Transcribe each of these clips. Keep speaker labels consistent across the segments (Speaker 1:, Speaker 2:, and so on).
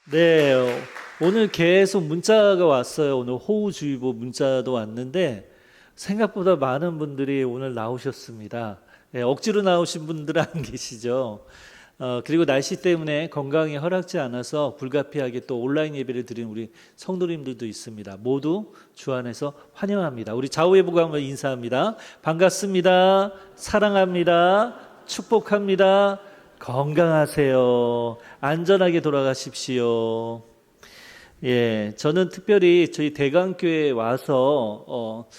Speaker 1: 네, 오늘 계속 문자가 왔어요. 오늘 호우주의보 문자도 왔는데 생각보다 많은 분들이 오늘 나오셨습니다. 네, 억지로 나오신 분들은 안 계시죠. 그리고 날씨 때문에 건강이 허락지 않아서 불가피하게 또 온라인 예배를 드리는 우리 성도님들도 있습니다. 모두 주 안에서 환영합니다. 우리 좌우예보가 한번 인사합니다. 반갑습니다. 사랑합니다. 축복합니다. 건강하세요. 안전하게 돌아가십시오. 예, 저는 특별히 저희 대강교회에 와서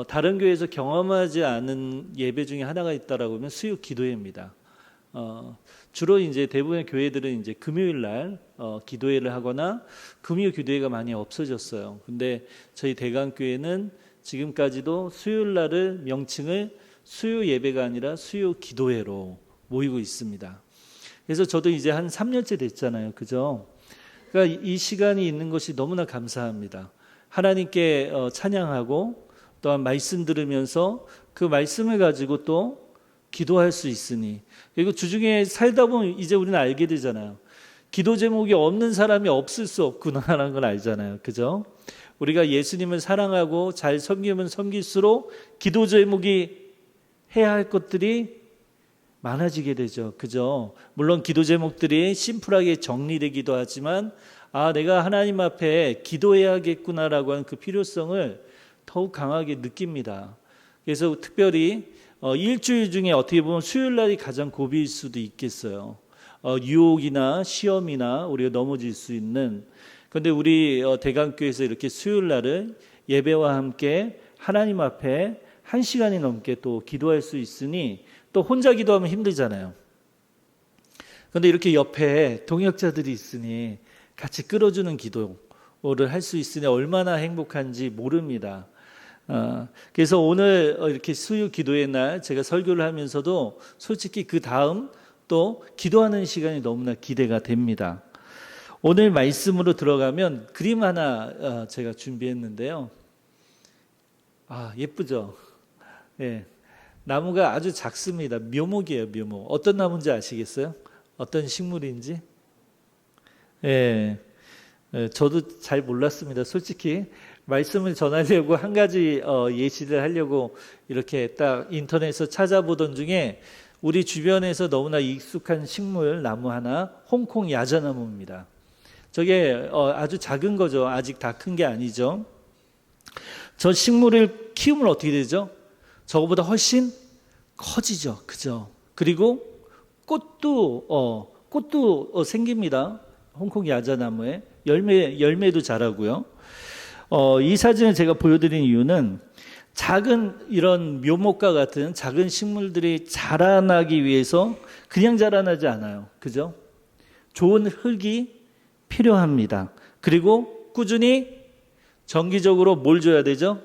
Speaker 1: 다른 교회에서 경험하지 않은 예배 중에 하나가 있다라고 하면 수요 기도회입니다. 주로 이제 대부분의 교회들은 이제 금요일 날 기도회를 하거나 금요 기도회가 많이 없어졌어요. 근데 저희 대강교회는 지금까지도 수요일 날을 명칭을 수요 예배가 아니라 수요 기도회로 모이고 있습니다. 그래서 저도 이제 한 3년째 됐잖아요. 그죠? 그러니까 이 시간이 있는 것이 너무나 감사합니다. 하나님께 찬양하고 또한 말씀 들으면서 그 말씀을 가지고 또 기도할 수 있으니, 그리고 주중에 살다 보면 이제 우리는 알게 되잖아요. 기도 제목이 없는 사람이 없을 수 없구나라는 걸 알잖아요. 그죠? 우리가 예수님을 사랑하고 잘 섬기면 섬길수록 기도 제목이 해야 할 것들이 많아지게 되죠. 그죠? 물론 기도 제목들이 심플하게 정리되기도 하지만 내가 하나님 앞에 기도해야겠구나라고 하는 그 필요성을 더욱 강하게 느낍니다. 그래서 특별히 일주일 중에 어떻게 보면 수요일 날이 가장 고비일 수도 있겠어요. 유혹이나 시험이나 우리가 넘어질 수 있는. 그런데 우리 대강교회에서 이렇게 수요일 날을 예배와 함께 하나님 앞에 1시간이 넘게 또 기도할 수 있으니, 또 혼자 기도하면 힘들잖아요. 그런데 이렇게 옆에 동역자들이 있으니 같이 끌어주는 기도를 할 수 있으니 얼마나 행복한지 모릅니다. 그래서 오늘 이렇게 수요 기도의 날 제가 설교를 하면서도 솔직히 그 다음 또 기도하는 시간이 너무나 기대가 됩니다. 오늘 말씀으로 들어가면 그림 하나 제가 준비했는데요. 예쁘죠? 예. 나무가 아주 작습니다. 묘목이에요, 묘목. 어떤 나무인지 아시겠어요? 어떤 식물인지? 예. 저도 잘 몰랐습니다. 솔직히 말씀을 전하려고 한 가지 예시를 하려고 이렇게 딱 인터넷에서 찾아보던 중에 우리 주변에서 너무나 익숙한 식물 나무 하나, 홍콩 야자나무입니다. 저게 아주 작은 거죠. 아직 다 큰 게 아니죠. 저 식물을 키우면 어떻게 되죠? 저거보다 훨씬 커지죠. 그죠? 그리고 꽃도 생깁니다. 홍콩 야자나무에 열매도 자라고요. 이 사진을 제가 보여드린 이유는 작은 이런 묘목과 같은 작은 식물들이 자라나기 위해서 그냥 자라나지 않아요. 그죠? 좋은 흙이 필요합니다. 그리고 꾸준히 정기적으로 뭘 줘야 되죠?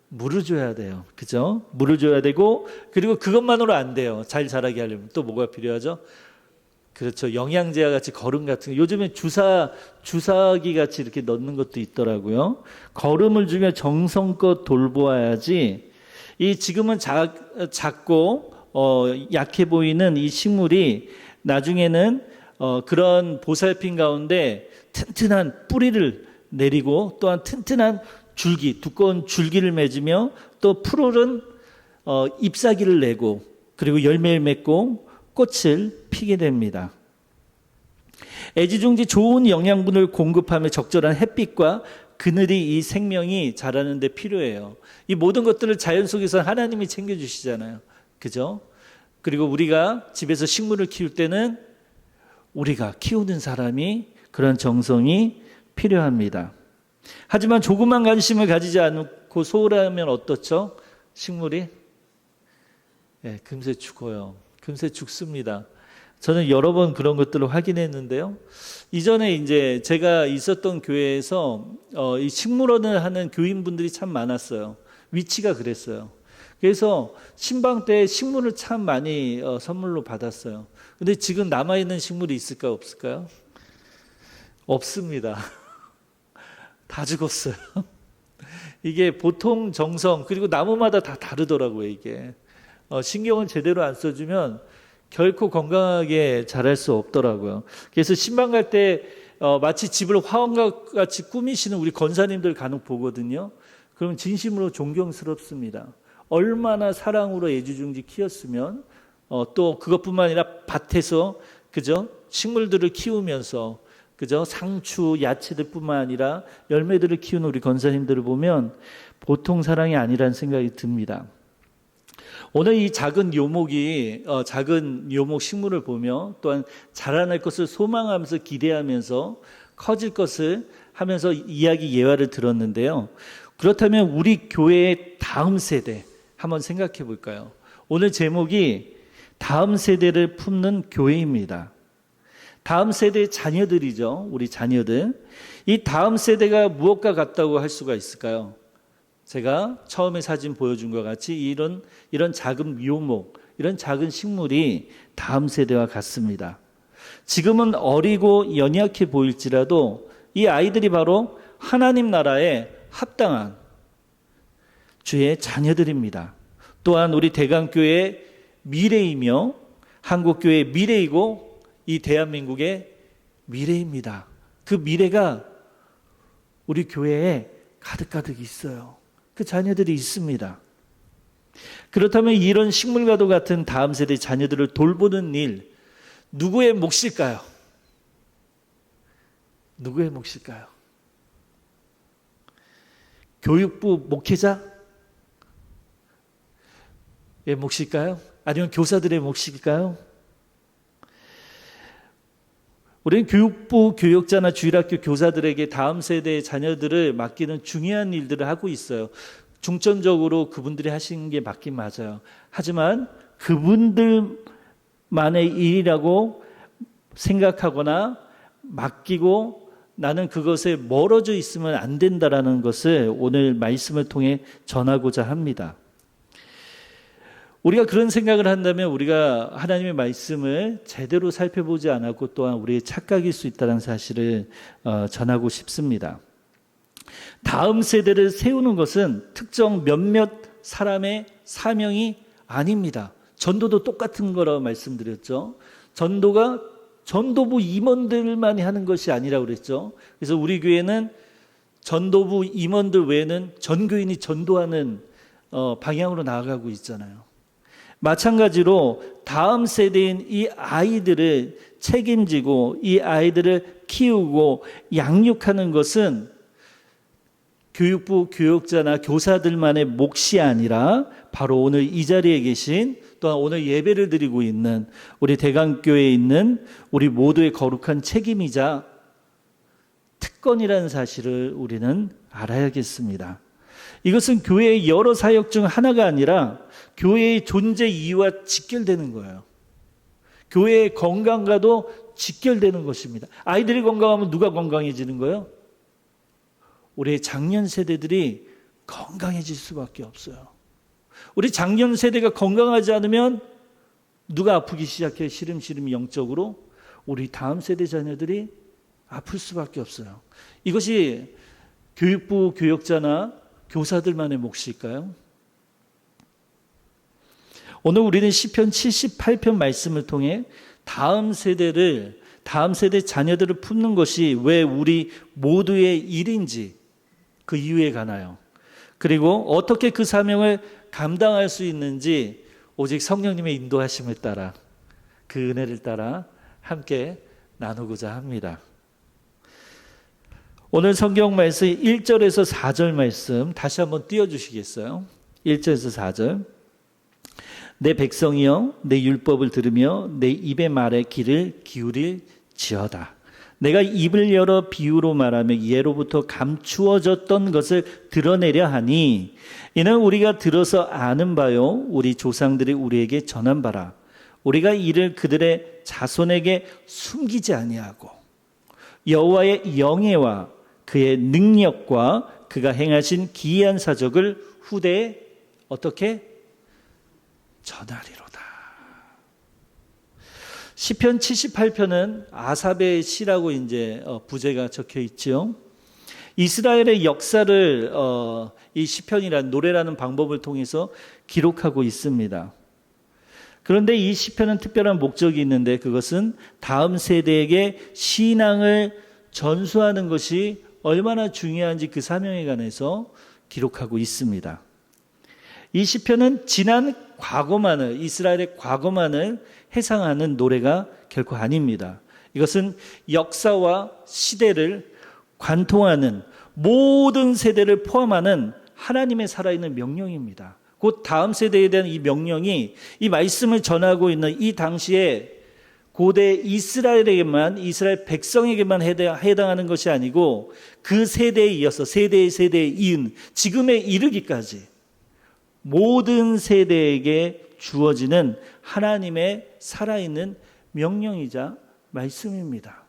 Speaker 1: 물을 줘야 돼요. 그죠? 물을 줘야 되고, 그리고 그것만으로 안 돼요. 잘 자라게 하려면 또 뭐가 필요하죠? 그렇죠. 영양제와 같이 거름 같은 거. 요즘에 주사기 같이 이렇게 넣는 것도 있더라고요. 거름을 주며 정성껏 돌보아야지. 이 지금은 작고 약해 보이는 이 식물이 나중에는 그런 보살핌 가운데 튼튼한 뿌리를 내리고, 또한 튼튼한 두꺼운 줄기를 맺으며, 또 푸르른 잎사귀를 내고, 그리고 열매를 맺고 꽃을 피게 됩니다. 애지중지 좋은 영양분을 공급하며 적절한 햇빛과 그늘이 이 생명이 자라는 데 필요해요. 이 모든 것들을 자연 속에서 하나님이 챙겨주시잖아요. 그죠? 그리고 우리가 집에서 식물을 키울 때는 우리가 키우는 사람이 그런 정성이 필요합니다. 하지만 조그만 관심을 가지지 않고 소홀하면 어떻죠? 식물이 금세 죽어요. 금세 죽습니다. 저는 여러 번 그런 것들을 확인했는데요. 이전에 이제 제가 있었던 교회에서 이 식물원을 하는 교인분들이 참 많았어요. 위치가 그랬어요. 그래서 신방 때 식물을 참 많이 선물로 받았어요. 근데 지금 남아있는 식물이 있을까요? 없을까요? 없습니다. 다 죽었어요. 이게 보통 정성, 그리고 나무마다 다 다르더라고요, 이게. 신경을 제대로 안 써주면 결코 건강하게 자랄 수 없더라고요. 그래서 신방 갈 때 마치 집을 화원과 같이 꾸미시는 우리 권사님들 간혹 보거든요. 그러면 진심으로 존경스럽습니다. 얼마나 사랑으로 애지중지 키웠으면 또 그것뿐만 아니라 밭에서 그죠? 식물들을 키우면서 그죠? 상추, 야채들뿐만 아니라 열매들을 키우는 우리 권사님들을 보면 보통 사랑이 아니라는 생각이 듭니다. 오늘 이 작은 요목 식물을 보며 또한 자라날 것을 소망하면서 기대하면서 커질 것을 하면서 이야기 예화를 들었는데요. 그렇다면 우리 교회의 다음 세대 한번 생각해 볼까요? 오늘 제목이 다음 세대를 품는 교회입니다. 다음 세대의 자녀들이죠. 우리 자녀들. 이 다음 세대가 무엇과 같다고 할 수가 있을까요? 제가 처음에 사진 보여준 것 같이 이런 작은 묘목, 이런 작은 식물이 다음 세대와 같습니다. 지금은 어리고 연약해 보일지라도 이 아이들이 바로 하나님 나라에 합당한 주의 자녀들입니다. 또한 우리 대강교회의 미래이며 한국교회의 미래이고 이 대한민국의 미래입니다. 그 미래가 우리 교회에 가득가득 있어요. 그 자녀들이 있습니다. 그렇다면 이런 식물과도 같은 다음 세대 자녀들을 돌보는 일, 누구의 몫일까요? 누구의 몫일까요? 교육부 목회자의 몫일까요? 아니면 교사들의 몫일까요? 우리는 교육부 교육자나 주일학교 교사들에게 다음 세대의 자녀들을 맡기는 중요한 일들을 하고 있어요. 중점적으로 그분들이 하시는 게 맞긴 맞아요. 하지만 그분들만의 일이라고 생각하거나 맡기고 나는 그것에 멀어져 있으면 안 된다라는 것을 오늘 말씀을 통해 전하고자 합니다. 우리가 그런 생각을 한다면 우리가 하나님의 말씀을 제대로 살펴보지 않았고 또한 우리의 착각일 수 있다는 사실을 전하고 싶습니다. 다음 세대를 세우는 것은 특정 몇몇 사람의 사명이 아닙니다. 전도도 똑같은 거라고 말씀드렸죠. 전도가 전도부 임원들만이 하는 것이 아니라고 그랬죠. 그래서 우리 교회는 전도부 임원들 외에는 전교인이 전도하는 방향으로 나아가고 있잖아요. 마찬가지로 다음 세대인 이 아이들을 책임지고 이 아이들을 키우고 양육하는 것은 교육부 교육자나 교사들만의 몫이 아니라 바로 오늘 이 자리에 계신 또한 오늘 예배를 드리고 있는 우리 대강교회에 있는 우리 모두의 거룩한 책임이자 특권이라는 사실을 우리는 알아야겠습니다. 이것은 교회의 여러 사역 중 하나가 아니라 교회의 존재 이유와 직결되는 거예요. 교회의 건강과도 직결되는 것입니다. 아이들이 건강하면 누가 건강해지는 거예요? 우리의 장년 세대들이 건강해질 수밖에 없어요. 우리 장년 세대가 건강하지 않으면 누가 아프기 시작해? 시름시름 영적으로 우리 다음 세대 자녀들이 아플 수밖에 없어요. 이것이 교육부 교육자나 교사들만의 몫일까요? 오늘 우리는 시편 78편 말씀을 통해 다음 세대 자녀들을 품는 것이 왜 우리 모두의 일인지 그 이유에 관하여 그리고 어떻게 그 사명을 감당할 수 있는지 오직 성령님의 인도하심을 따라 그 은혜를 따라 함께 나누고자 합니다. 오늘 성경 말씀 1절에서 4절 말씀 다시 한번 띄워주시겠어요? 1절에서 4절. 내 백성이여 내 율법을 들으며 내 입의 말에 귀를 기울일지어다. 내가 입을 열어 비유로 말하며 예로부터 감추어졌던 것을 드러내려 하니 이는 우리가 들어서 아는 바요 우리 조상들이 우리에게 전한 바라. 우리가 이를 그들의 자손에게 숨기지 아니하고 여호와의 영예와 그의 능력과 그가 행하신 기이한 사적을 후대에 어떻게 전하리로다. 시편 78편은 아삽의 시라고 이제 부제가 적혀 있죠. 이스라엘의 역사를 이 시편이라는 노래라는 방법을 통해서 기록하고 있습니다. 그런데 이 시편은 특별한 목적이 있는데 그것은 다음 세대에게 신앙을 전수하는 것이 얼마나 중요한지 그 사명에 관해서 기록하고 있습니다. 이 시편은 지난 과거만을, 이스라엘의 과거만을 해상하는 노래가 결코 아닙니다. 이것은 역사와 시대를 관통하는 모든 세대를 포함하는 하나님의 살아있는 명령입니다. 곧 다음 세대에 대한 이 명령이, 이 말씀을 전하고 있는 이 당시에 고대 이스라엘에게만, 이스라엘 백성에게만 해당하는 것이 아니고 그 세대에 이어서 세대에 이은 지금에 이르기까지 모든 세대에게 주어지는 하나님의 살아있는 명령이자 말씀입니다.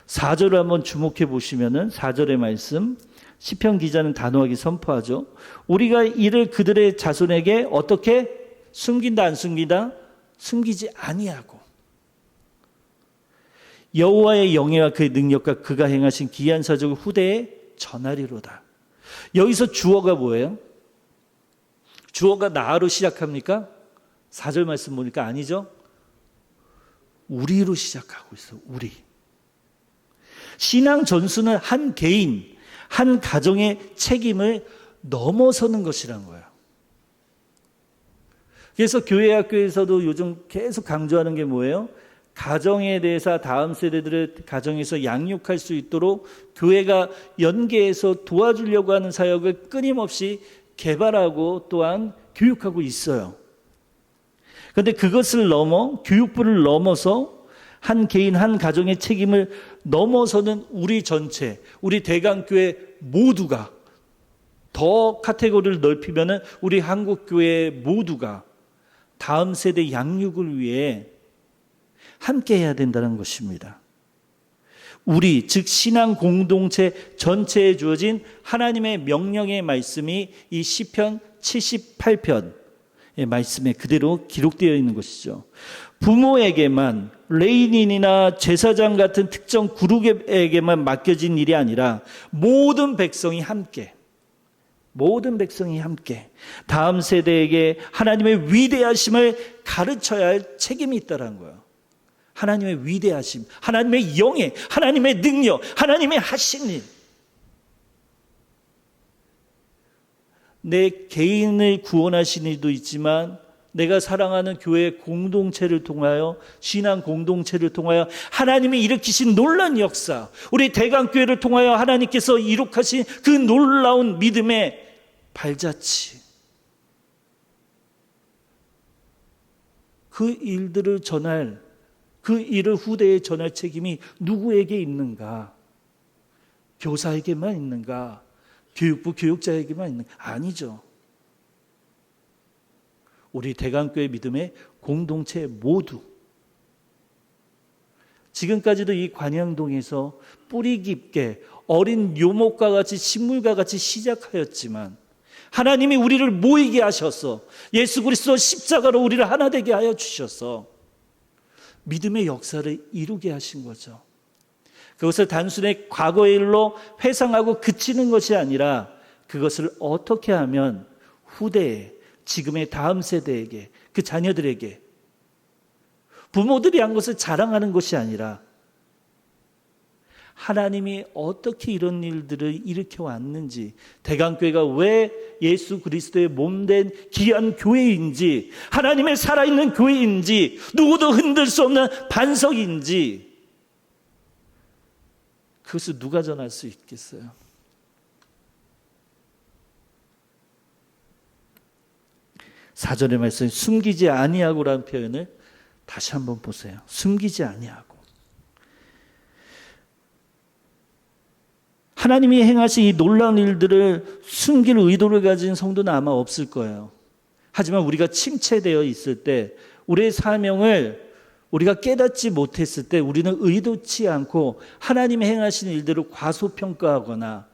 Speaker 1: 4절을 한번 주목해 보시면은 4절의 말씀, 시편 기자는 단호하게 선포하죠. 우리가 이를 그들의 자손에게 어떻게 숨긴다 안 숨긴다? 숨기지 아니하고 여호와의 영예와 그의 능력과 그가 행하신 기이한 사적을 후대에 전하리로다. 여기서 주어가 뭐예요? 주어가 나로 시작합니까? 4절 말씀 보니까 아니죠? 우리로 시작하고 있어요. 우리. 신앙 전수는 한 개인, 한 가정의 책임을 넘어서는 것이란 거예요. 그래서 교회 학교에서도 요즘 계속 강조하는 게 뭐예요? 가정에 대해서 다음 세대들의 가정에서 양육할 수 있도록 교회가 연계해서 도와주려고 하는 사역을 끊임없이 개발하고 또한 교육하고 있어요. 그런데 그것을 넘어, 교육부를 넘어서 한 개인, 한 가정의 책임을 넘어서는 우리 전체, 우리 대강교회 모두가, 더 카테고리를 넓히면은 우리 한국교회 모두가 다음 세대 양육을 위해 함께 해야 된다는 것입니다. 우리, 즉 신앙 공동체 전체에 주어진 하나님의 명령의 말씀이 이 시편 78편의 말씀에 그대로 기록되어 있는 것이죠. 부모에게만, 레이닌이나 제사장 같은 특정 그룹에게만 맡겨진 일이 아니라 모든 백성이 함께 다음 세대에게 하나님의 위대하심을 가르쳐야 할 책임이 있다는 거예요. 하나님의 위대하심, 하나님의 영예, 하나님의 능력, 하나님의 하신 일. 내 개인을 구원하신 일도 있지만 내가 사랑하는 교회 공동체를 통하여, 신앙 공동체를 통하여 하나님이 일으키신 놀라운 역사, 우리 대강교회를 통하여 하나님께서 이룩하신 그 놀라운 믿음의 발자취, 그 일들을 전할, 그 일을 후대에 전할 책임이 누구에게 있는가? 교사에게만 있는가? 교육부 교육자에게만 있는가? 아니죠. 우리 대강교회 믿음의 공동체 모두. 지금까지도 이 관양동에서 뿌리 깊게 어린 묘목과 같이 식물과 같이 시작하였지만 하나님이 우리를 모이게 하셔서 예수 그리스도 십자가로 우리를 하나 되게 하여 주셔서 믿음의 역사를 이루게 하신 거죠. 그것을 단순히 과거의 일로 회상하고 그치는 것이 아니라 그것을 어떻게 하면 후대에, 지금의 다음 세대에게, 그 자녀들에게, 부모들이 한 것을 자랑하는 것이 아니라 하나님이 어떻게 이런 일들을 일으켜 왔는지, 대강교회가 왜 예수 그리스도의 몸된 귀한 교회인지, 하나님의 살아있는 교회인지, 누구도 흔들 수 없는 반석인지, 그것을 누가 전할 수 있겠어요? 사절의 말씀, 숨기지 아니하고라는 표현을 다시 한번 보세요. 숨기지 아니하고. 하나님이 행하신 이 놀라운 일들을 숨길 의도를 가진 성도는 아마 없을 거예요. 하지만 우리가 침체되어 있을 때, 우리의 사명을 우리가 깨닫지 못했을 때 우리는 의도치 않고 하나님이 행하신 일들을 과소평가하거나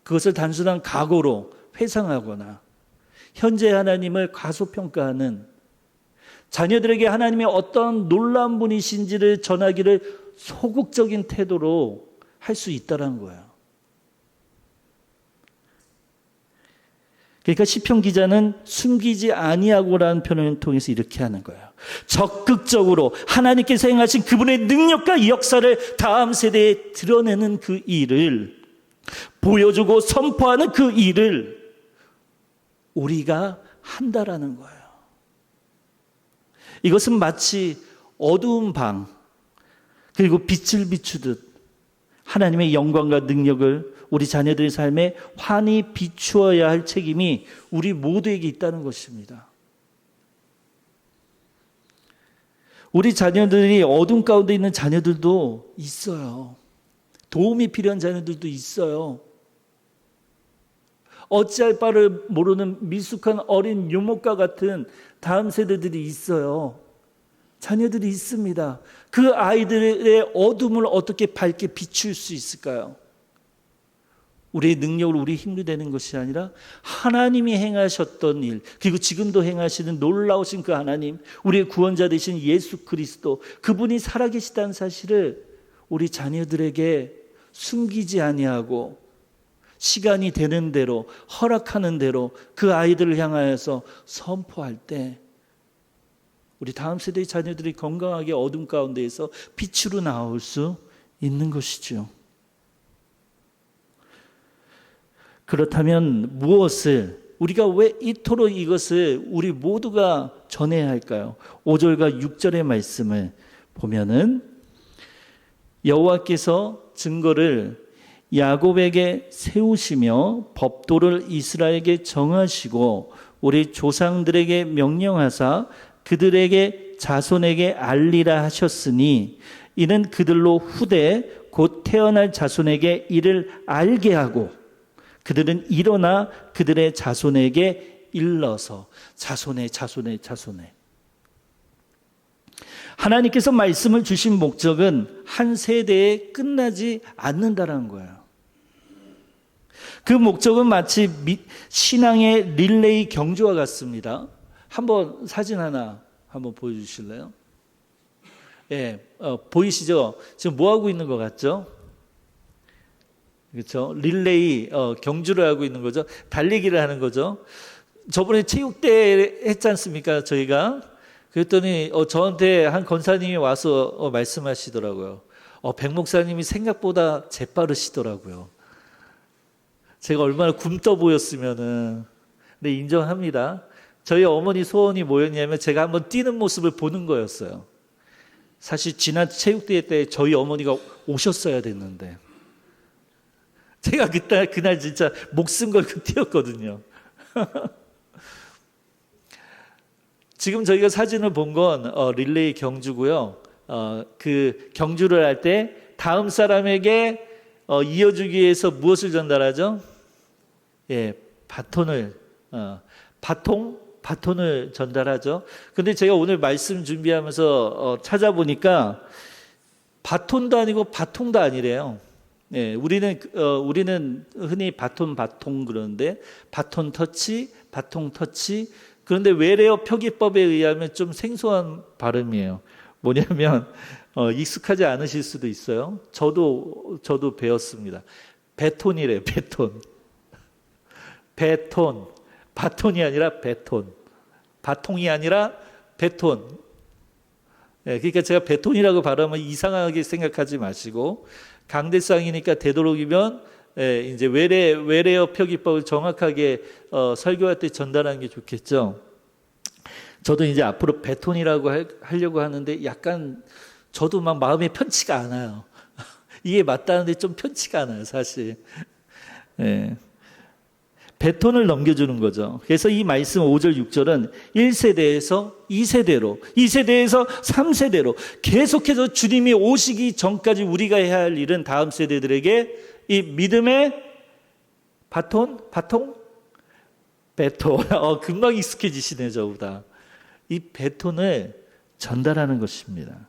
Speaker 1: 그것을 단순한 각오로 회상하거나 현재 하나님을 과소평가하는, 자녀들에게 하나님이 어떤 놀라운 분이신지를 전하기를 소극적인 태도로 할 수 있다는 거예요.
Speaker 2: 그러니까 시편 기자는 숨기지 아니하고라는 표현을 통해서 이렇게 하는 거예요. 적극적으로 하나님께서 행하신 그분의 능력과 이 역사를 다음 세대에 드러내는 그 일을, 보여주고 선포하는 그 일을 우리가 한다라는 거예요. 이것은 마치 어두운 방 그리고 빛을 비추듯 하나님의 영광과 능력을 우리 자녀들의 삶에 환히 비추어야 할 책임이 우리 모두에게 있다는 것입니다. 우리 자녀들이 어둠 가운데 있는 자녀들도 있어요. 도움이 필요한 자녀들도 있어요. 어찌할 바를 모르는 미숙한 어린 유목과 같은 다음 세대들이 있어요. 자녀들이 있습니다. 그 아이들의 어둠을 어떻게 밝게 비출 수 있을까요? 우리의 능력으로 우리의 힘이 되는 것이 아니라 하나님이 행하셨던 일, 그리고 지금도 행하시는 놀라우신 그 하나님, 우리의 구원자 되신 예수 그리스도, 그분이 살아계시다는 사실을 우리 자녀들에게 숨기지 아니하고 시간이 되는 대로, 허락하는 대로 그 아이들을 향하여서 선포할 때 우리 다음 세대의 자녀들이 건강하게 어둠 가운데에서 빛으로 나올 수 있는 것이죠. 그렇다면 무엇을, 우리가 왜 이토록 이것을 우리 모두가 전해야 할까요? 5절과 6절의 말씀을 보면은 여호와께서 증거를 야곱에게 세우시며 법도를 이스라엘에게 정하시고 우리 조상들에게 명령하사 그들에게 자손에게 알리라 하셨으니 이는 그들로 후대 곧 태어날 자손에게 이를 알게 하고 그들은 일어나 그들의 자손에게 일러서 자손에 하나님께서 말씀을 주신 목적은 한 세대에 끝나지 않는다는 거예요. 그 목적은 마치 신앙의 릴레이 경주와 같습니다. 한번 사진 하나 한번 보여주실래요? 예, 보이시죠? 지금 뭐 하고 있는 것 같죠? 그렇죠? 릴레이 경주를 하고 있는 거죠. 달리기를 하는 거죠. 저번에 체육대회 했지 않습니까? 저희가 그랬더니 저한테 한 권사님이 와서 말씀하시더라고요. 백 목사님이 생각보다 재빠르시더라고요. 제가 얼마나 굼떠 보였으면은. 근데 인정합니다. 저희 어머니 소원이 뭐였냐면 제가 한번 뛰는 모습을 보는 거였어요. 사실 지난 체육대회 때 저희 어머니가 오셨어야 됐는데 제가 그날 진짜 목숨 걸고 뛰었거든요. 지금 저희가 사진을 본 건 릴레이 경주고요. 그 경주를 할 때 다음 사람에게 이어주기 위해서 무엇을 전달하죠? 예, 바톤을 전달하죠. 근데 제가 오늘 말씀 준비하면서 찾아보니까 바톤도 아니고 바통도 아니래요. 예, 우리는 흔히 바톤 그러는데 바톤 터치, 바통 터치. 그런데 외래어 표기법에 의하면 좀 생소한 발음이에요. 뭐냐면 익숙하지 않으실 수도 있어요. 저도 배웠습니다. 베톤이래요. 베톤. 바톤이 아니라 베톤. 바통이 아니라 베톤. 예, 그러니까 제가 베톤이라고 발음하면 이상하게 생각하지 마시고 강대상이니까 되도록이면 이제 외래어 표기법을 정확하게 설교할 때 전달하는 게 좋겠죠. 저도 이제 앞으로 베톤이라고 하려고 하는데 약간 저도 막 마음이 편치가 않아요. 이게 맞다는데 좀 편치가 않아요, 사실. 네. 베톤을 넘겨주는 거죠. 그래서 이 말씀 5절 6절은 1세대에서 2세대로 2세대에서 3세대로 계속해서 주님이 오시기 전까지 우리가 해야 할 일은 다음 세대들에게 이 믿음의 베톤? 금방 익숙해지시네 저보다. 이 베톤을 전달하는 것입니다.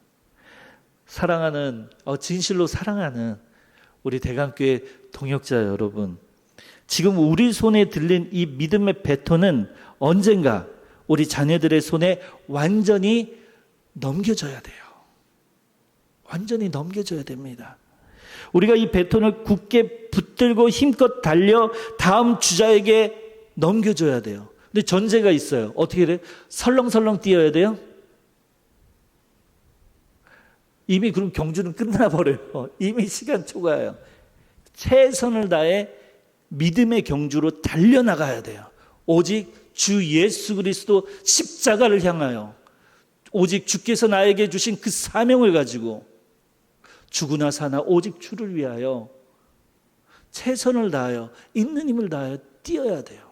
Speaker 2: 사랑하는 진실로 사랑하는 우리 대강교회 동역자 여러분, 지금 우리 손에 들린 이 믿음의 베톤은 언젠가 우리 자녀들의 손에 완전히 넘겨져야 돼요. 완전히 넘겨져야 됩니다. 우리가 이 베톤을 굳게 붙들고 힘껏 달려 다음 주자에게
Speaker 1: 넘겨줘야 돼요. 근데 전제가 있어요. 어떻게 돼요? 설렁설렁 뛰어야 돼요? 이미 그럼 경주는 끝나버려요. 이미 시간 초과해요. 최선을 다해 믿음의 경주로 달려나가야 돼요. 오직 주 예수 그리스도 십자가를 향하여, 오직 주께서 나에게 주신 그 사명을 가지고 죽으나 사나 오직 주를 위하여 최선을 다하여 있는 힘을 다하여 뛰어야 돼요.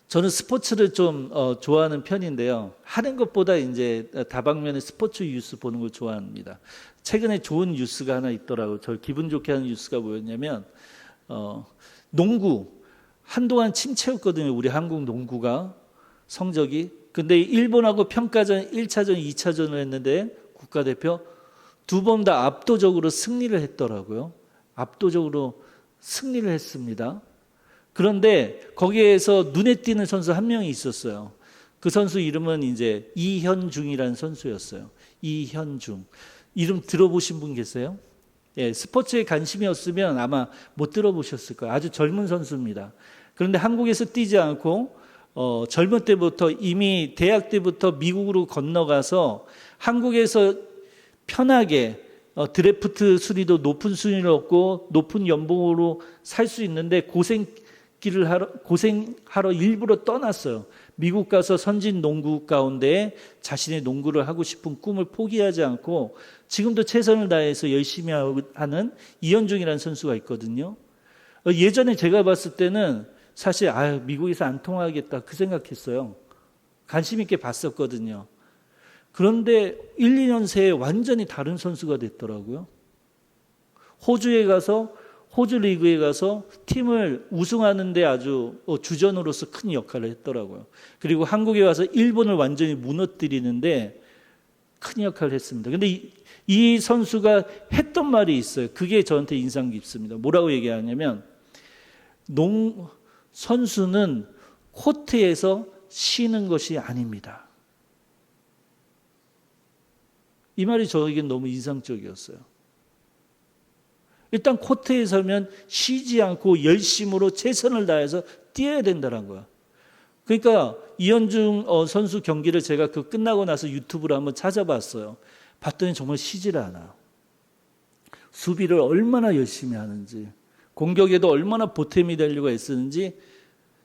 Speaker 1: 저는 스포츠를 좀 좋아하는 편인데요. 하는 것보다 이제 다방면에 스포츠 뉴스 보는 걸 좋아합니다. 최근에 좋은 뉴스가 하나 있더라고요. 저를 기분 좋게 하는 뉴스가 뭐였냐면 농구 한동안 침체였거든요. 우리 한국 농구가 성적이. 근데 일본하고 평가전 1차전, 2차전을 했는데 국가대표 두 번 다 압도적으로 승리를 했더라고요. 압도적으로 승리를 했습니다. 그런데 거기에서 눈에 띄는 선수 한 명이 있었어요. 그 선수 이름은 이제 이현중이라는 선수였어요. 이현중. 이름 들어보신 분 계세요? 예, 스포츠에 관심이 없으면 아마 못 들어보셨을 거예요. 아주 젊은 선수입니다. 그런데 한국에서 뛰지 않고 젊은 때부터 이미 대학 때부터 미국으로 건너가서 한국에서 편하게 드래프트 순위도 높은 순위를 얻고 높은 연봉으로 살 수 있는데 고생하러 일부러 떠났어요. 미국 가서 선진 농구 가운데 자신의 농구를 하고 싶은 꿈을 포기하지 않고 지금도 최선을 다해서 열심히 하는 이현중이라는 선수가 있거든요. 예전에 제가 봤을 때는 사실 미국에서 안 통하겠다 그 생각했어요. 관심 있게 봤었거든요. 그런데 1, 2년 새에 완전히 다른 선수가 됐더라고요. 호주 리그에 가서 팀을 우승하는 데 아주 주전으로서 큰 역할을 했더라고요. 그리고 한국에 와서 일본을 완전히 무너뜨리는데 큰 역할을 했습니다. 근데 이 선수가 했던 말이 있어요. 그게 저한테 인상 깊습니다. 뭐라고 얘기하냐면 선수는 코트에서 쉬는 것이 아닙니다. 이 말이 저에겐 너무 인상적이었어요. 일단 코트에 서면 쉬지 않고 열심으로 최선을 다해서 뛰어야 된다는 거야. 그러니까 이현중 선수 경기를 제가 끝나고 나서 유튜브로 한번 찾아봤어요. 봤더니 정말 쉬지를 않아요. 수비를 얼마나 열심히 하는지, 공격에도 얼마나 보탬이 되려고 애쓰는지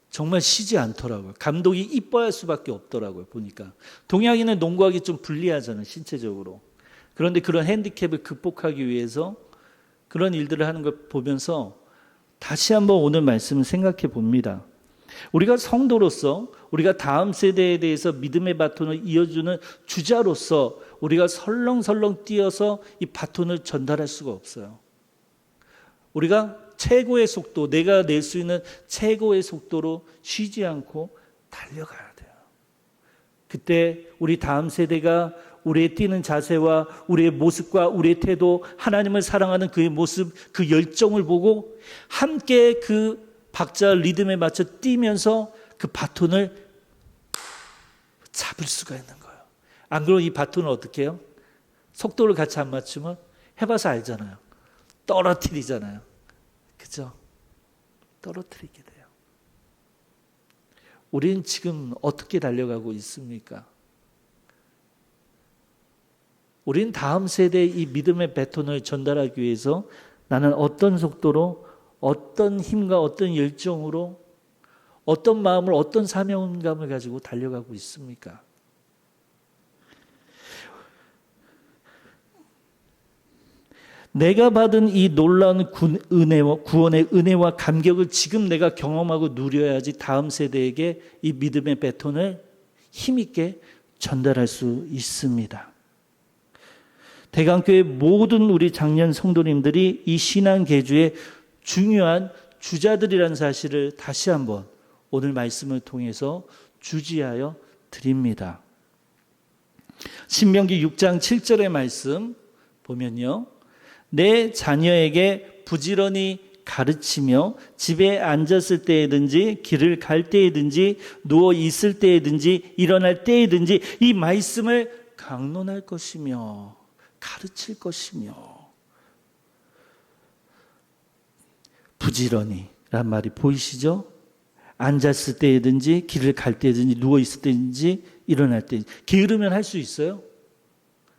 Speaker 1: 정말 쉬지 않더라고요. 감독이 이뻐할 수밖에 없더라고요. 보니까 동양인은 농구하기 좀 불리하잖아요, 신체적으로. 그런데 그런 핸디캡을 극복하기 위해서 그런 일들을 하는 걸 보면서 다시 한번 오늘 말씀을 생각해 봅니다. 우리가 성도로서, 우리가 다음 세대에 대해서 믿음의 바톤을 이어주는 주자로서 우리가 설렁설렁 뛰어서 이 바톤을 전달할 수가 없어요. 우리가 최고의 속도, 내가 낼 수 있는 최고의 속도로 쉬지 않고 달려가야 돼요. 그때 우리 다음 세대가 우리의 뛰는 자세와 우리의 모습과 우리의 태도, 하나님을 사랑하는 그의 모습, 그 열정을 보고 함께 그 박자 리듬에 맞춰 뛰면서 그 바톤을 잡을 수가 있는 거예요. 안 그러면 이 바톤을 어떻게 해요? 속도를 같이 안 맞추면 해봐서 알잖아요. 떨어뜨리잖아요. 그죠? 떨어뜨리게 돼요. 우리는 지금 어떻게 달려가고 있습니까? 우리는 다음 세대에 이 믿음의 바톤을 전달하기 위해서 나는 어떤 속도로, 어떤 힘과 어떤 열정으로, 어떤 마음을, 어떤 사명감을 가지고 달려가고 있습니까? 내가 받은 이 놀라운 구원의 은혜와 감격을 지금 내가 경험하고 누려야지 다음 세대에게 이 믿음의 바톤을 힘있게 전달할 수 있습니다. 대강교회 모든 우리 장년 성도님들이 이 신앙 계주의 중요한 주자들이라는 사실을 다시 한번 오늘 말씀을 통해서 주지하여 드립니다. 신명기 6장 7절의 말씀 보면요. 내 자녀에게 부지런히 가르치며 집에 앉았을 때에든지 길을 갈 때에든지 누워 있을 때에든지 일어날 때에든지 이 말씀을 강론할 것이며 가르칠 것이며 부지런히란 말이 보이시죠?
Speaker 2: 앉았을 때든지 길을 갈 때든지 누워 있을 때든지 일어날 때 게으르면 할 수 있어요?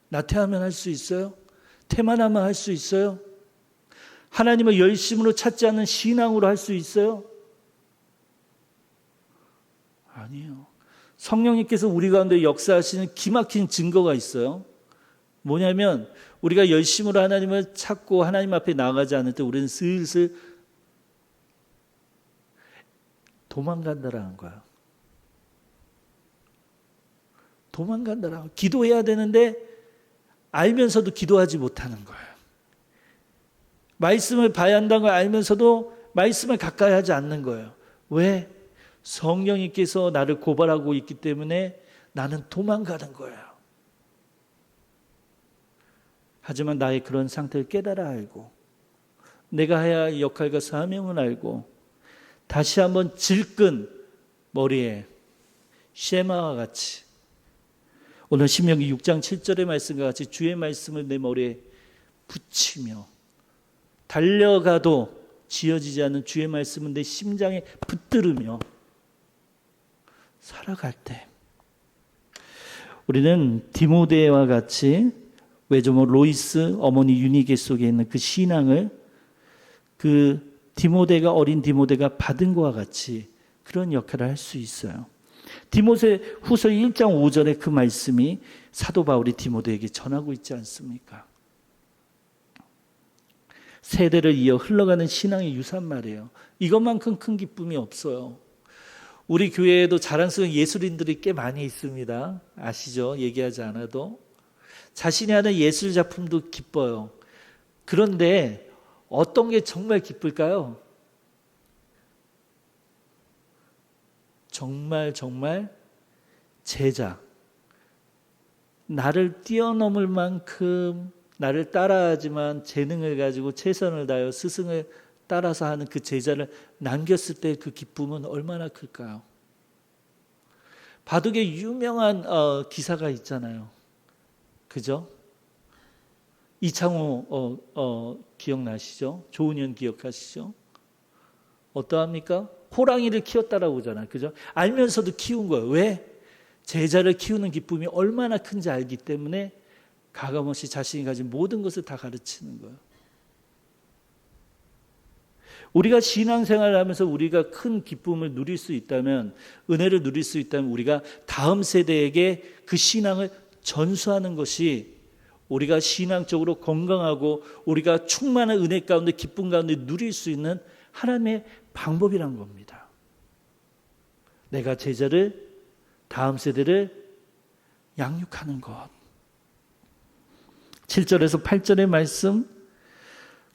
Speaker 2: 나태하면 할 수 있어요? 태만하면 할 수 있어요? 하나님을 열심으로 찾지 않는 신앙으로 할 수 있어요? 아니에요. 성령님께서 우리 가운데 역사하시는 기막힌 증거가 있어요. 뭐냐면 우리가 열심으로 하나님을 찾고 하나님 앞에 나아가지 않을 때 우리는 슬슬 도망간다라는 거예요. 도망간다라는 거예요. 기도해야 되는데 알면서도 기도하지 못하는 거예요. 말씀을 봐야 한다는 걸 알면서도 말씀을 가까이 하지 않는 거예요. 왜? 성령님께서 나를 고발하고 있기 때문에 나는 도망가는 거예요. 하지만 나의 그런 상태를 깨달아 알고 내가 해야 할 역할과 사명을 알고 다시 한번 질끈 머리에 쉐마와 같이 오늘 신명기 6장 7절의 말씀과 같이 주의 말씀을 내 머리에 붙이며 달려가도 지어지지 않는 주의 말씀은 내 심장에 붙들으며 살아갈 때 우리는 디모데와 같이 외조모 로이스 어머니 유니게 속에 있는 그 신앙을 그 디모데가 어린 디모데가 받은 것과 같이 그런 역할을 할 수 있어요. 디모데 후서 1장 5절에 그 말씀이 사도 바울이 디모데에게 전하고 있지 않습니까? 세대를 이어 흘러가는 신앙의 유산 말이에요. 이것만큼 큰 기쁨이 없어요. 우리 교회에도 자랑스러운 예술인들이 꽤 많이 있습니다. 아시죠? 얘기하지 않아도. 자신이 하는 예술 작품도 기뻐요. 그런데 어떤 게 정말 기쁠까요? 정말 제자. 나를 뛰어넘을 만큼 나를 따라하지만 재능을 가지고 최선을 다하여 스승을 따라서 하는 그 제자를 남겼을 때 그 기쁨은 얼마나 클까요? 바둑의 유명한 기사가 있잖아요. 그죠? 이창호 기억나시죠? 조은현 기억하시죠? 어떠합니까? 호랑이를 키웠다라고 하잖아요. 그죠? 알면서도 키운 거예요. 왜? 제자를 키우는 기쁨이 얼마나 큰지 알기 때문에 가감없이 자신이 가진 모든 것을 다 가르치는 거예요. 우리가 신앙생활을 하면서 우리가 큰 기쁨을 누릴 수 있다면, 은혜를 누릴 수 있다면 우리가 다음 세대에게 그 신앙을 전수하는 것이 우리가 신앙적으로 건강하고 우리가 충만한 은혜 가운데 기쁨 가운데 누릴 수 있는 하나님의 방법이란 겁니다. 내가 제자를 다음 세대를 양육하는 것. 7절에서 8절의 말씀,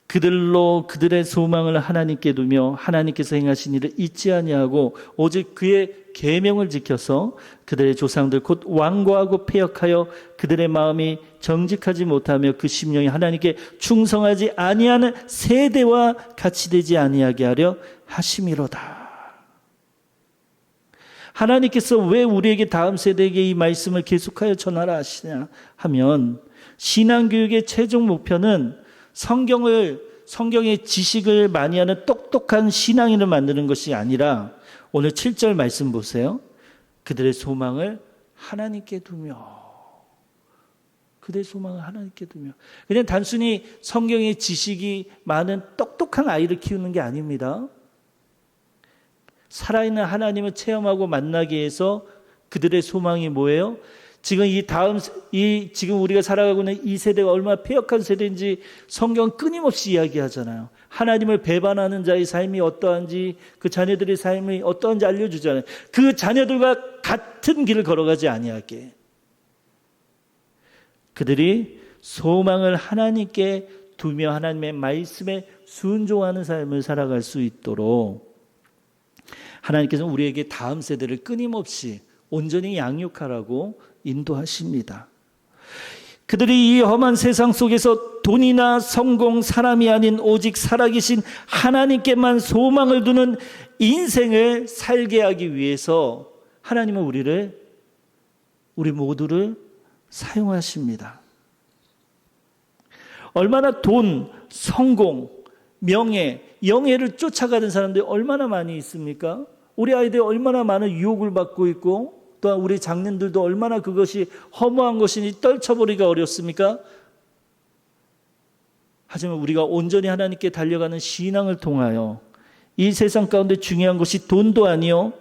Speaker 2: 그들로 그들의 소망을 하나님께 두며 하나님께서 행하신 일을 잊지 아니하고 오직 그의 계명을 지켜서 그들의 조상들 곧 완고하고 패역하여 그들의 마음이 정직하지 못하며 그 심령이 하나님께 충성하지 아니하는 세대와 같이 되지 아니하게 하려 하심이로다. 하나님께서 왜 우리에게 다음 세대에게 이 말씀을 계속하여 전하라 하시냐 하면, 신앙교육의 최종 목표는 성경의 지식을 많이 하는 똑똑한 신앙인을 만드는 것이 아니라, 오늘 7절 말씀 보세요. 그들의 소망을 하나님께 두며, 그들의 소망을 하나님께 두며. 그냥 단순히 성경의 지식이 많은 똑똑한 아이를 키우는 게 아닙니다. 살아있는 하나님을 체험하고 만나기 위해서 그들의 소망이 뭐예요? 지금 우리가 살아가고 있는 이 세대가 얼마나 패역한 세대인지 성경은 끊임없이 이야기하잖아요. 하나님을 배반하는 자의 삶이 어떠한지, 그 자녀들의 삶이 어떠한지 알려주잖아요. 그 자녀들과 같은 길을 걸어가지 아니하게 그들이 소망을 하나님께 두며 하나님의 말씀에 순종하는 삶을 살아갈 수 있도록 하나님께서는 우리에게 다음 세대를 끊임없이 온전히 양육하라고 인도하십니다. 그들이 이 험한 세상 속에서 돈이나 성공, 사람이 아닌 오직 살아계신 하나님께만 소망을 두는 인생을 살게 하기 위해서 하나님은 우리 모두를 사용하십니다. 얼마나 돈, 성공, 명예, 영예를 쫓아가는 사람들이 얼마나 많이 있습니까?
Speaker 1: 우리 아이들이 얼마나 많은 유혹을 받고 있고 또한 우리 장년들도 얼마나 그것이 허무한 것인지 떨쳐버리기가 어렵습니까? 하지만 우리가 온전히 하나님께 달려가는 신앙을 통하여 이 세상 가운데 중요한 것이 돈도 아니요,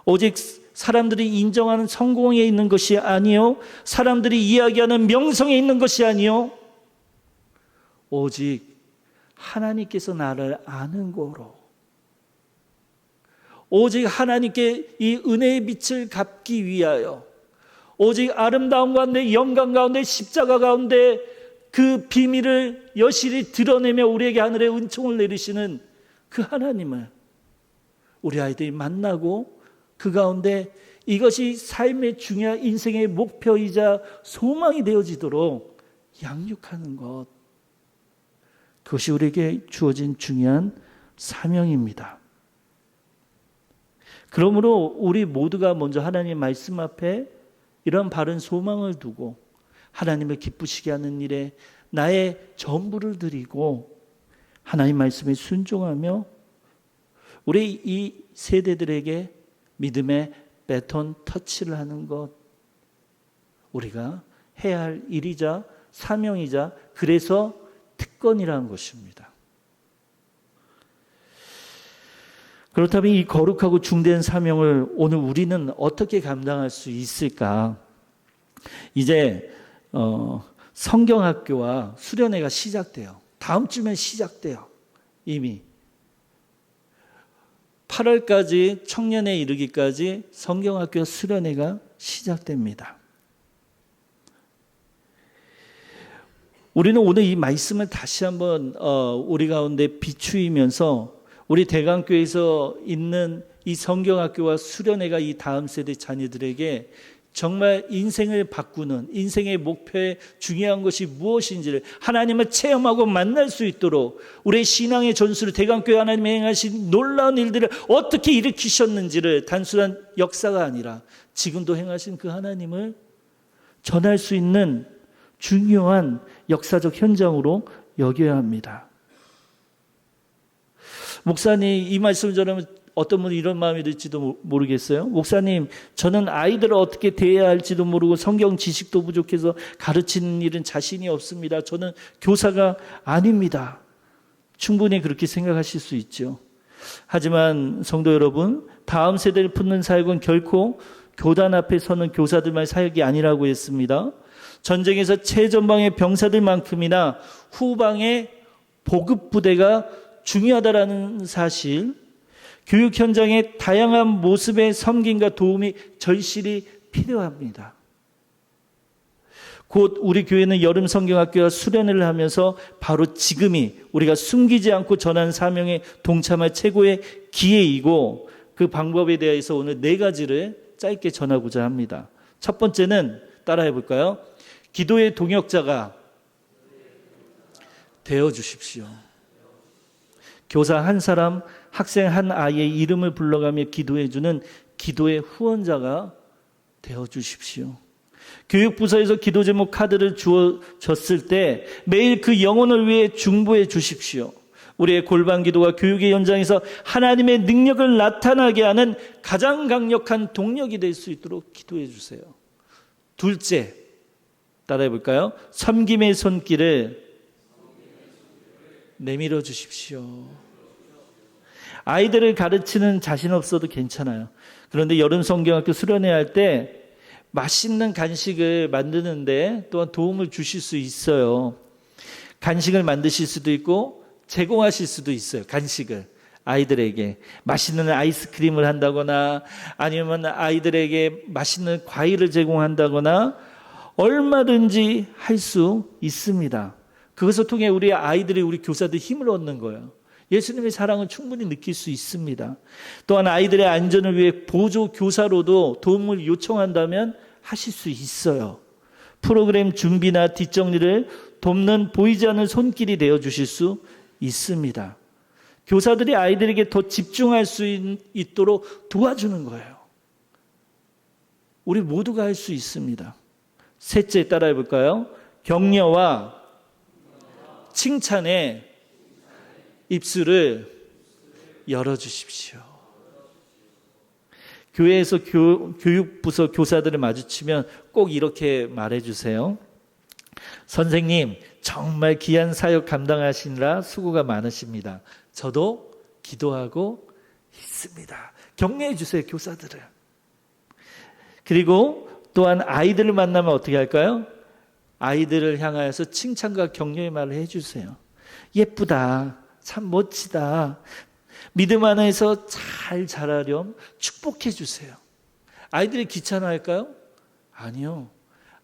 Speaker 1: 오직 사람들이 인정하는 성공에 있는 것이 아니요, 사람들이 이야기하는 명성에 있는 것이 아니요, 오직 하나님께서 나를 아는 거로, 오직 하나님께 이 은혜의 빛을 갚기 위하여, 오직 아름다움 가운데, 영광 가운데, 십자가 가운데 그 비밀을 여실히 드러내며 우리에게 하늘의 은총을 내리시는 그 하나님을 우리 아이들이 만나고 그 가운데 이것이 삶의 중요한 인생의 목표이자 소망이 되어지도록 양육하는 것, 그것이 우리에게 주어진 중요한 사명입니다. 그러므로 우리 모두가 먼저 하나님의 말씀 앞에 이런 바른 소망을 두고 하나님을 기쁘시게 하는 일에 나의 전부를 드리고 하나님 말씀에 순종하며 우리 이 세대들에게 믿음의 배턴 터치를 하는 것, 우리가 해야 할 일이자 사명이자 그래서 특권이라는 것입니다. 그렇다면 이 거룩하고 중대한 사명을 오늘 우리는 어떻게 감당할 수 있을까? 이제 성경학교와 수련회가 시작돼요. 다음 주면 시작돼요. 이미 8월까지 청년에 이르기까지 성경학교 수련회가 시작됩니다. 우리는 오늘 이 말씀을 다시 한번 우리 가운데 비추이면서 우리 대강교회에서 있는 이 성경학교와 수련회가 이 다음 세대 자녀들에게 정말 인생을 바꾸는, 인생의 목표에 중요한 것이 무엇인지를 하나님을 체험하고 만날 수 있도록 우리의 신앙의 전수를, 대강교회 하나님이 행하신 놀라운 일들을 어떻게 일으키셨는지를 단순한 역사가 아니라 지금도 행하신 그 하나님을 전할 수 있는 중요한 역사적 현장으로 여겨야 합니다. 목사님, 이 말씀을 전하면 어떤 분이 이런 마음이 들지도 모르겠어요. 목사님, 저는 아이들을 어떻게 대해야 할지도 모르고 성경 지식도 부족해서 가르치는 일은 자신이 없습니다. 저는 교사가 아닙니다. 충분히 그렇게 생각하실 수 있죠. 하지만 성도 여러분, 다음 세대를 품는 사역은 결코 교단 앞에 서는 교사들만의 사역이 아니라고 했습니다. 전쟁에서 최전방의 병사들만큼이나 후방의 보급부대가 중요하다라는 사실, 교육 현장의 다양한 모습의 섬김과 도움이 절실히 필요합니다. 곧 우리 교회는 여름 성경학교와 수련회를 하면서 바로 지금이 우리가 숨기지 않고 전하는 사명에 동참할 최고의 기회이고, 그 방법에 대해서 오늘 4가지를 짧게 전하고자 합니다. 첫 번째는 따라해 볼까요? 기도의 동역자가 되어 주십시오. 교사 한 사람, 학생 한 아이의 이름을 불러가며 기도해주는 기도의 후원자가 되어 주십시오. 교육부서에서 기도 제목 카드를 주어졌을 때 매일 그 영혼을 위해 중보해 주십시오. 우리의 골방 기도가 교육의 현장에서 하나님의 능력을 나타나게 하는 가장 강력한 동력이 될 수 있도록 기도해 주세요. 둘째, 따라해 볼까요? 섬김의 손길을 내밀어 주십시오. 아이들을 가르치는 자신 없어도 괜찮아요. 그런데 여름 성경학교 수련회 할 때 맛있는 간식을 만드는데 또한 도움을 주실 수 있어요. 간식을 만드실 수도 있고 제공하실 수도 있어요. 간식을 아이들에게 맛있는 아이스크림을 한다거나 아니면 아이들에게 맛있는 과일을 제공한다거나 얼마든지 할 수 있습니다. 그것을 통해 우리 아이들이, 우리 교사들이 힘을 얻는 거예요. 예수님의 사랑을 충분히 느낄 수 있습니다. 또한 아이들의 안전을 위해 보조 교사로도 도움을 요청한다면 하실 수 있어요. 프로그램 준비나 뒷정리를 돕는 보이지 않는 손길이 되어 주실 수 있습니다. 교사들이 아이들에게 더 집중할 수 있도록 도와주는 거예요. 우리 모두가 할 수 있습니다. 셋째, 따라해 볼까요? 격려와 칭찬의 입술을 열어주십시오.
Speaker 2: 교회에서 교육부서 교사들을 마주치면 꼭 이렇게 말해주세요. 선생님, 정말 귀한 사역 감당하시느라 수고가 많으십니다. 저도 기도하고 있습니다. 격려해 주세요, 교사들을. 그리고 또한 아이들을 만나면 어떻게 할까요? 아이들을 향하여서 칭찬과 격려의 말을 해주세요. 예쁘다, 참 멋지다, 믿음 안에서 잘 자라렴 축복해 주세요. 아이들이 귀찮아할까요? 아니요.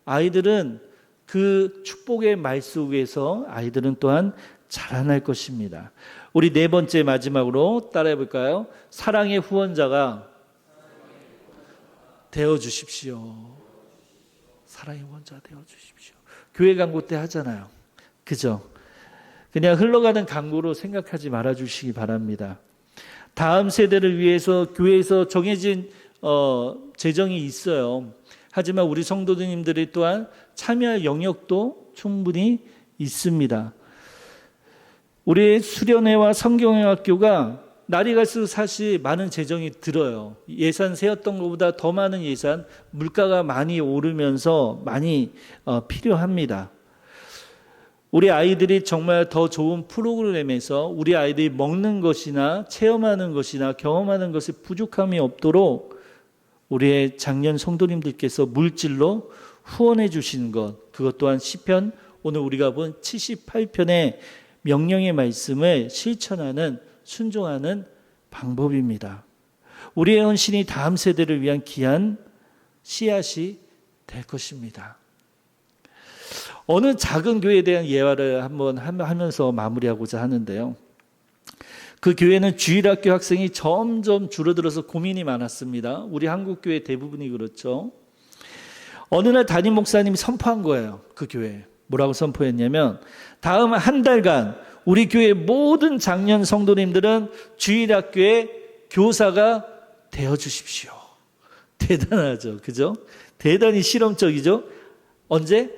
Speaker 2: 아이들은 그 축복의 말 속에서 아이들은 또한 자라날 것입니다. 우리 네 번째 마지막으로 따라해 볼까요? 사랑의 후원자가 되어 주십시오. 사랑의 후원자가 되어 주십시오. 교회 광고 때 하잖아요. 그죠? 그냥 흘러가는 광고로 생각하지 말아 주시기 바랍니다. 다음 세대를 위해서 교회에서 정해진 재정이 있어요. 하지만 우리 성도님들이 또한 참여할 영역도 충분히 있습니다. 우리 수련회와 성경영학교가 날이 갈수록 사실 많은 재정이 들어요. 예산 세웠던 것보다 더 많은 예산, 물가가 많이 오르면서 많이 필요합니다. 우리 아이들이 정말 더 좋은 프로그램에서 우리 아이들이 먹는 것이나 체험하는 것이나 경험하는 것에 부족함이 없도록 우리의 장년 성도님들께서 물질로 후원해 주시는 것, 그것 또한 시편, 오늘 우리가 본 78편의 명령의 말씀을 실천하는, 순종하는 방법입니다. 우리의 헌신이 다음 세대를 위한 귀한 씨앗이 될 것입니다. 어느 작은 교회에 대한 예화를 한번 하면서 마무리하고자 하는데요. 그 교회는 주일학교 학생이 점점 줄어들어서 고민이 많았습니다. 우리 한국교회 대부분이 그렇죠. 어느 날 담임 목사님이 선포한 거예요. 그 교회에. 뭐라고 선포했냐면 다음 한 달간 우리 교회 모든 장년 성도님들은 주일학교의 교사가 되어 주십시오. 대단하죠. 그죠? 대단히 실험적이죠. 언제?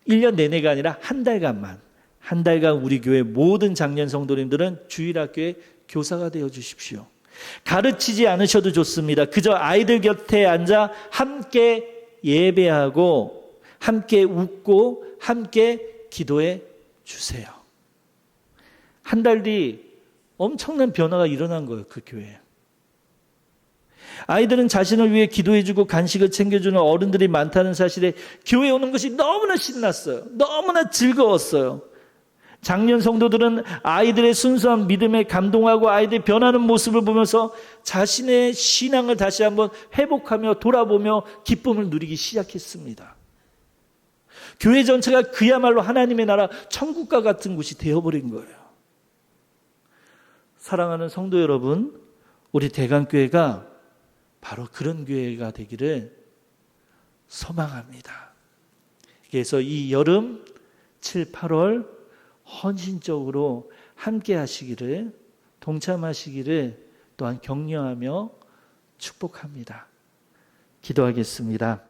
Speaker 2: 1년 내내가 아니라 한 달간 우리 교회 모든 장년 성도님들은 주일학교의 교사가 되어 주십시오. 가르치지 않으셔도 좋습니다. 그저 아이들 곁에 앉아 함께 예배하고 함께 웃고 함께 기도해 주세요. 한 달 뒤 엄청난 변화가 일어난 거예요. 그 교회에. 아이들은 자신을 위해 기도해주고 간식을 챙겨주는 어른들이 많다는 사실에 교회에 오는 것이 너무나 신났어요. 너무나 즐거웠어요. 장년 성도들은 아이들의 순수한 믿음에 감동하고 아이들이 변하는 모습을 보면서 자신의 신앙을 다시 한번 회복하며 돌아보며 기쁨을 누리기 시작했습니다. 교회 전체가 그야말로 하나님의 나라 천국과 같은 곳이 되어버린 거예요. 사랑하는 성도 여러분, 우리 대강교회가 바로 그런 교회가 되기를 소망합니다. 그래서 이 여름 7, 8월 헌신적으로 함께 하시기를, 동참하시기를 또한 격려하며 축복합니다. 기도하겠습니다.